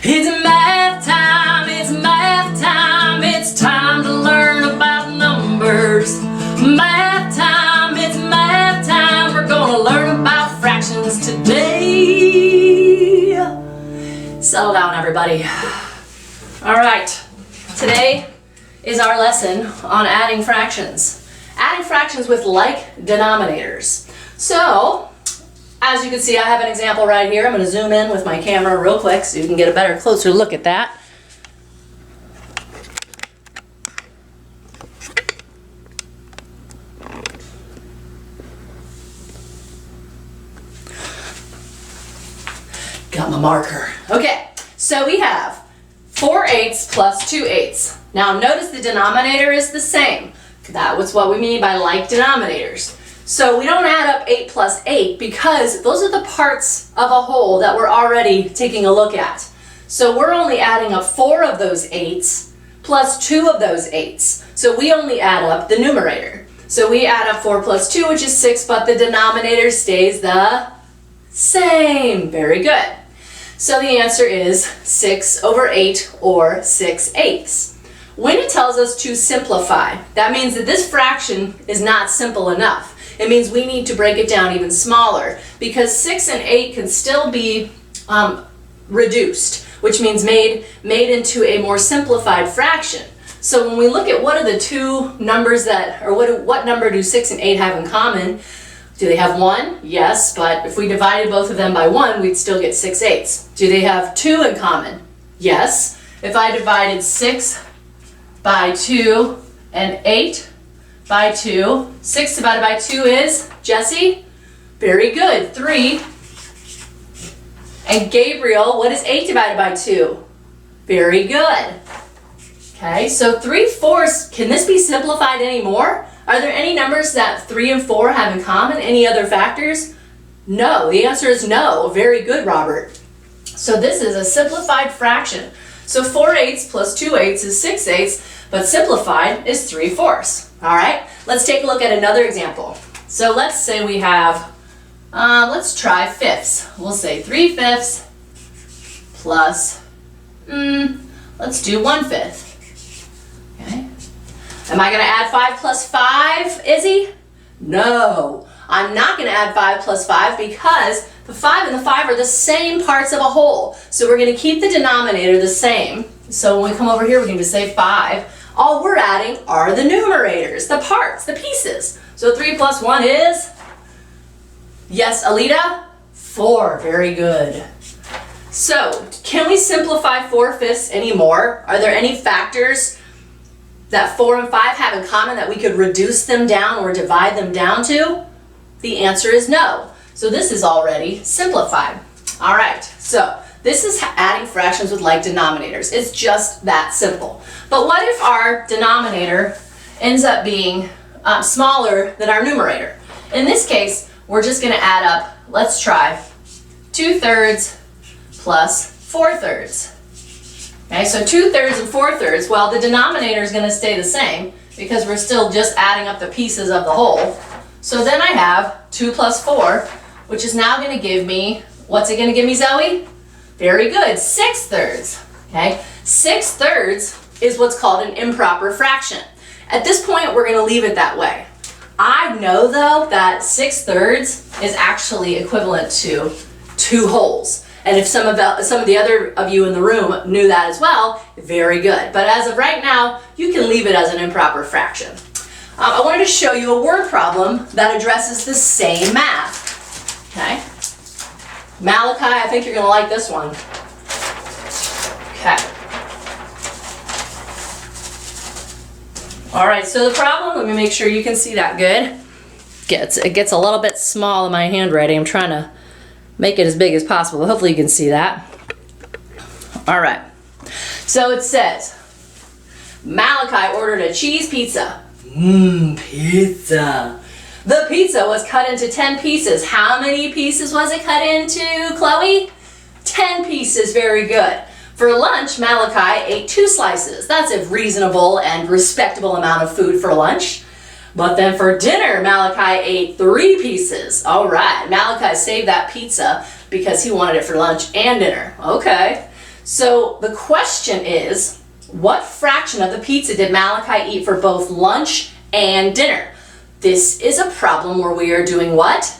It's math time, it's time to learn about numbers. Math time, we're gonna learn about fractions today. Settle down, everybody. All right, today is our lesson on adding fractions. Adding fractions with like denominators. So, as you can see, I have an example right here. I'm going to zoom in with my camera real quick so you can get a better, closer look at that. Got my marker. Okay, so we have 4/8 plus 2/8. Now notice the denominator is the same. That was what we mean by like denominators. So we don't add up 8 plus 8 because those are the parts of a whole that we're already taking a look at. So we're only adding up 4 of those 8s plus 2 of those 8s. So we only add up the numerator. So we add up 4 plus 2, which is 6, but the denominator stays the same. Very good. So the answer is 6/8 or 6/8. When it tells us to simplify, that means that this fraction is not simple enough. It means we need to break it down even smaller because 6 and 8 can still be reduced, which means made into a more simplified fraction. So when we look at what are the two numbers that, or what number do 6 and 8 have in common? Do they have 1? Yes, but if we divided both of them by 1, we'd still get 6/8. Do they have 2 in common? Yes. If I divided 6 by 2 and 8 by 2. 6 divided by 2 is, Jesse? Very good, 3. And Gabriel, what is 8 divided by 2? Very good. Okay, so 3/4, can this be simplified anymore? Are there any numbers that 3 and 4 have in common? Any other factors? No, the answer is no. Very good, Robert. So this is a simplified fraction. So 4/8 plus 2/8 is 6/8, but simplified is 3/4. All right, let's take a look at another example. So let's say we have, let's try fifths. We'll say 3/5 plus, let's do 1/5. Okay. Am I going to add 5 plus 5, Izzy? No, I'm not going to add 5 plus 5 because the 5 and the 5 are the same parts of a whole. So we're going to keep the denominator the same. So when we come over here, we can just say 5. All we're adding are the numerators, the parts, the pieces. So 3 plus 1 is? Yes, Alita? 4. Very good. So can we simplify 4/5 anymore? Are there any factors that 4 and 5 have in common that we could reduce them down or divide them down to? The answer is no. So this is already simplified. All right, so this is adding fractions with like denominators. It's just that simple. But what if our denominator ends up being smaller than our numerator? In this case, we're just going to add up, let's try 2/3 plus 4/3. Okay, so 2/3 and 4/3, well, the denominator is going to stay the same because we're still just adding up the pieces of the whole. So then I have 2 plus 4, which is now going to give me, what's it going to give me, Zoe? Very good, 6/3. Okay, 6/3 is what's called an improper fraction. At this point, we're going to leave it that way. I know, though, that 6/3 is actually equivalent to 2 wholes. And if some of the other of you in the room knew that as well, very good. But as of right now, you can leave it as an improper fraction. I wanted to show you a word problem that addresses the same math. Okay. Malachi, I think you're going to like this one. Okay. All right, so the problem, let me make sure you can see that good. It gets a little bit small in my handwriting. I'm trying to make it as big as possible. Hopefully you can see that. All right. So it says, Malachi ordered a cheese pizza. Pizza. The pizza was cut into 10 pieces. How many pieces was it cut into, Chloe? 10 pieces, very good. For lunch, Malachi ate 2 slices. That's a reasonable and respectable amount of food for lunch. But then for dinner, Malachi ate 3 pieces. All right, Malachi saved that pizza because he wanted it for lunch and dinner. Okay, So the question is, what fraction of the pizza did Malachi eat for both lunch and dinner? This is a problem where we are doing what?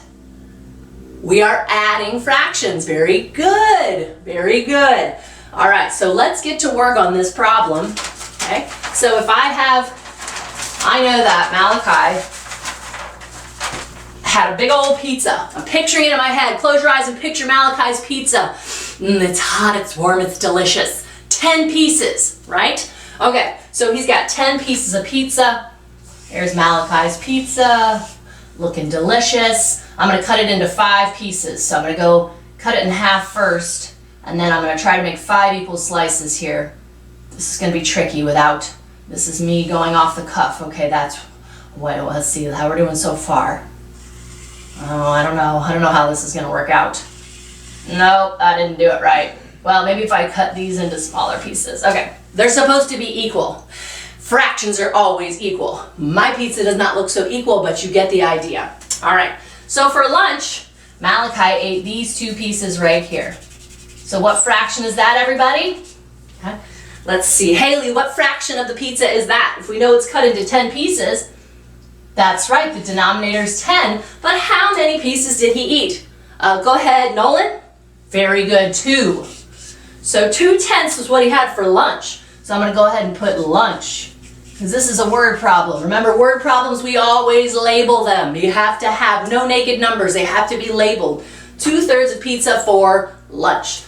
We are adding fractions. Very good. Very good. All right, so let's get to work on this problem. Okay, so if I know that Malachi had a big old pizza. I'm picturing it in my head. Close your eyes and picture Malachi's pizza. It's hot, it's warm, it's delicious. 10 pieces, right? Okay, so he's got 10 pieces of pizza. Here's Malachi's pizza, looking delicious. I'm gonna cut it into 5 pieces. So I'm gonna go cut it in half first, and then I'm gonna try to make 5 equal slices here. This is gonna be tricky this is me going off the cuff. Okay, let's see how we're doing so far. Oh, I don't know how this is gonna work out. Nope, I didn't do it right. Well, maybe if I cut these into smaller pieces. Okay, they're supposed to be equal. Fractions are always equal. My pizza does not look so equal, but you get the idea. All right, so for lunch, Malachi ate these 2 pieces right here. So what fraction is that, everybody? Okay. Let's see. Haley, what fraction of the pizza is that? If we know it's cut into 10 pieces, that's right, the denominator is 10, but how many pieces did he eat? Go ahead, Nolan. Very good, 2. So 2/10 was what he had for lunch. So I'm gonna go ahead and put lunch, because this is a word problem. Remember, word problems, we always label them. You have to have no naked numbers, they have to be labeled. 2/3 of pizza for lunch.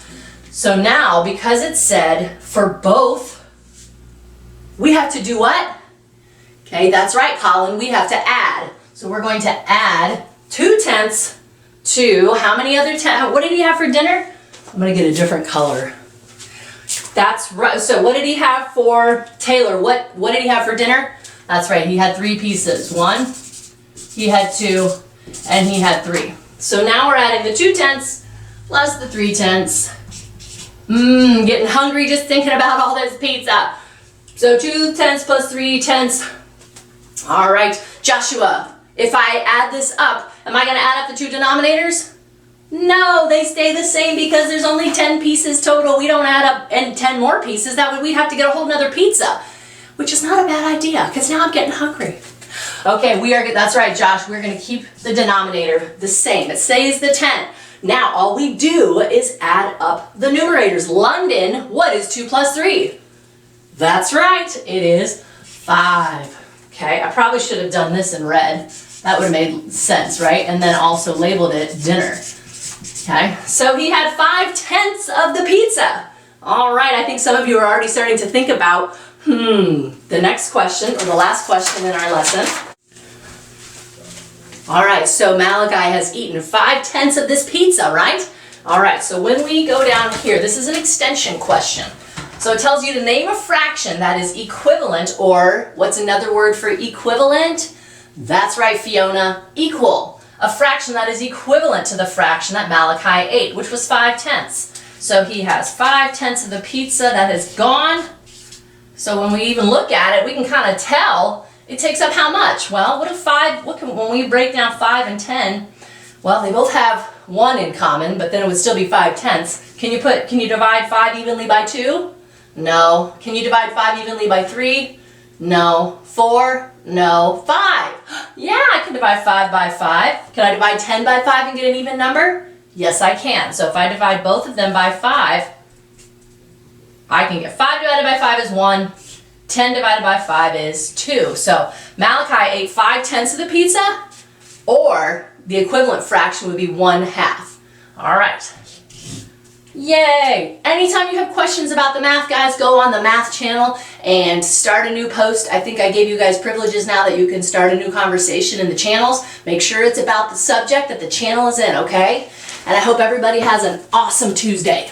So now, because it said for both, we have to do what? Okay, that's right, Colin, we have to add. So we're going to add 2/10 to how many other 10? What did he have for dinner? I'm gonna get a different color. That's right, so what did he have for Taylor? What did he have for dinner? That's right, he had 3 pieces. 1, he had 2, and he had 3. So now we're adding the 2/10 plus the 3/10. Getting hungry just thinking about all this pizza. So 2/10 plus 3/10. All right, Joshua, if I add this up, am I gonna add up the 2 denominators? No, they stay the same because there's only 10 pieces total. We don't add up and 10 more pieces. That way we'd have to get a whole nother pizza, which is not a bad idea because now I'm getting hungry. Okay, that's right, Josh. We're gonna keep the denominator the same. It stays the 10. Now all we do is add up the numerators. London, what is 2 plus 3? That's right, it is 5. Okay, I probably should have done this in red. That would have made sense, right? And then also labeled it dinner. Okay, so he had 5/10 of the pizza. All right, I think some of you are already starting to think about, the next question, or the last question in our lesson. All right, so Malachi has eaten 5/10 of this pizza, right? All right, so when we go down here, this is an extension question. So it tells you to name a fraction that is equivalent, or what's another word for equivalent? That's right, Fiona, equal. A fraction that is equivalent to the fraction that Malachi ate, which was 5/10. So he has 5/10 of the pizza that is gone. So when we even look at it, we can kind of tell it takes up how much? Well, when we break down 5 and 10, well, they both have 1 in common, but then it would still be 5/10. Can you divide 5 evenly by 2? No. Can you divide 5 evenly by 3? No. 4? No. 5. Yeah, I can divide 5 by 5. Can I divide 10 by 5 and get an even number? Yes, I can. So if I divide both of them by 5, I can get 5 divided by 5 is 1. 10 divided by 5 is 2. So Malachi ate 5/10 of the pizza, or the equivalent fraction would be 1/2. All right. Yay! Anytime you have questions about the math, guys, go on the math channel and start a new post. I think I gave you guys privileges now that you can start a new conversation in the channels. Make sure it's about the subject that the channel is in, okay? And I hope everybody has an awesome Tuesday.